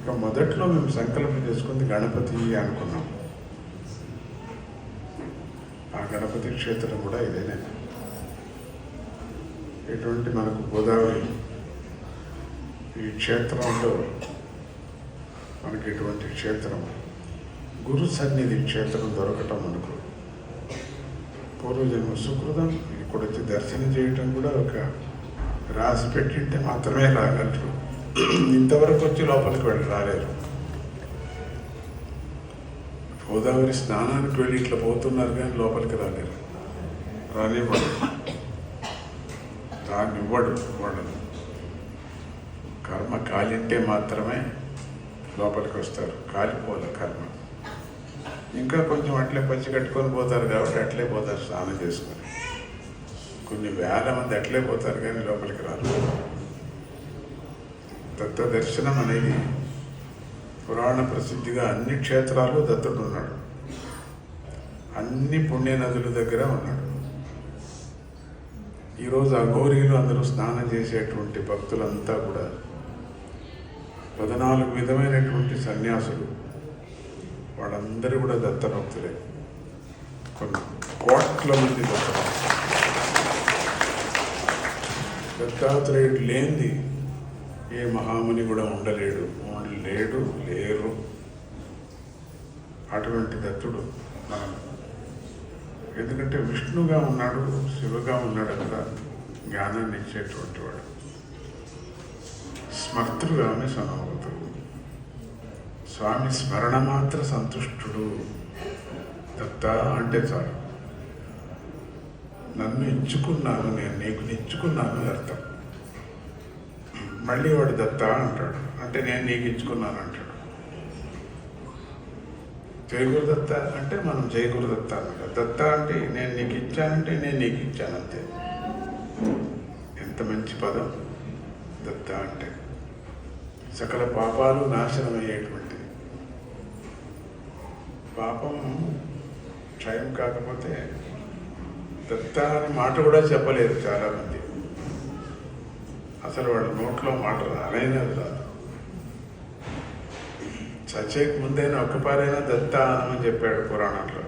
ఇక మొదట్లో మేము సంకల్పం చేసుకుంది గణపతి అనుకున్నాం. ఆ గణపతి క్షేత్రం కూడా ఇదేనే. ఇటువంటి మనకు గోదావరి ఈ క్షేత్రంలో మనకి ఇటువంటి క్షేత్రం గురు సన్నిధి క్షేత్రం దొరకటం మనకు పూర్వజన్మ సుకృతం. ఇక్కడ వచ్చి దర్శనం చేయటం కూడా ఒక రాసి పెట్టింటే మాత్రమే రాగలరు. ఇంతవరకు వచ్చి లోపలికి వెళ్ళి రాలేరు. గోదావరి స్నానానికి వెళ్ళి ఇట్లా పోతున్నారు కానీ లోపలికి రాలేరు. రానివ్వడు, రానివ్వడు. వాడు కర్మ కాలింటే మాత్రమే లోపలికి వస్తారు. కాలిపోలే కర్మ. ఇంకా కొంచెం అట్లే పచ్చి కట్టుకొని పోతారు కాబట్టి అట్లే పోతారు స్నానం చేసుకొని. కొన్ని వేల మంది అట్లే పోతారు కానీ లోపలికి రారు. దత్త దర్శనం అనేది పురాణ ప్రసిద్ధిగా అన్ని క్షేత్రాలు దత్తుడు ఉన్నాడు. అన్ని పుణ్య నదుల దగ్గర ఉన్నాడు. ఈరోజు అఘోరీలు అందరూ స్నానం చేసేటువంటి భక్తులంతా కూడా 14 విధమైనటువంటి సన్యాసులు, వాళ్ళందరూ కూడా దత్త భక్తులే. కొన్ని కోట్ల మంది దత్త భక్తులు. దత్తాత్రేయుడు లేనిది ఏ మహాముని కూడా ఉండలేడు, లేరు. అటువంటి దత్తుడు మనం. ఎందుకంటే విష్ణుగా ఉన్నాడు, శివగా ఉన్నాడు కదా, జ్ఞానాన్ని ఇచ్చేటువంటి వాడు. స్మర్తుడుగానే సమావతుడు. స్వామి స్మరణ మాత్ర సంతుష్టుడు. దత్త అంటే చాలు. నన్ను ఇచ్చుకున్నాను, నేను నీకు ఇచ్చుకున్నాను అర్థం. మళ్ళీ వాడు దత్త అంటాడు, అంటే నేను నీకు ఇచ్చుకున్నాను అంటాడు. జయగురు దత్త అంటే మనం జయగురు దత్త అన్నాడు. దత్త అంటే నేను నీకు ఇచ్చానంటే నేను నీకు ఇచ్చాను అంతే. ఎంత మంచి పదం దత్త అంటే. సకల పాపాలు నాశనమయ్యేటువంటిది. పాపం క్షయం కాకపోతే దత్త అనే మాట కూడా చెప్పలేరు చాలామంది. అసలు వాళ్ళ నోట్లో మాట రానైనది రాదు. చచ్చేకి ముందైనా ఒక్కపారైనా దత్త అనమని చెప్పాడు పురాణంలో.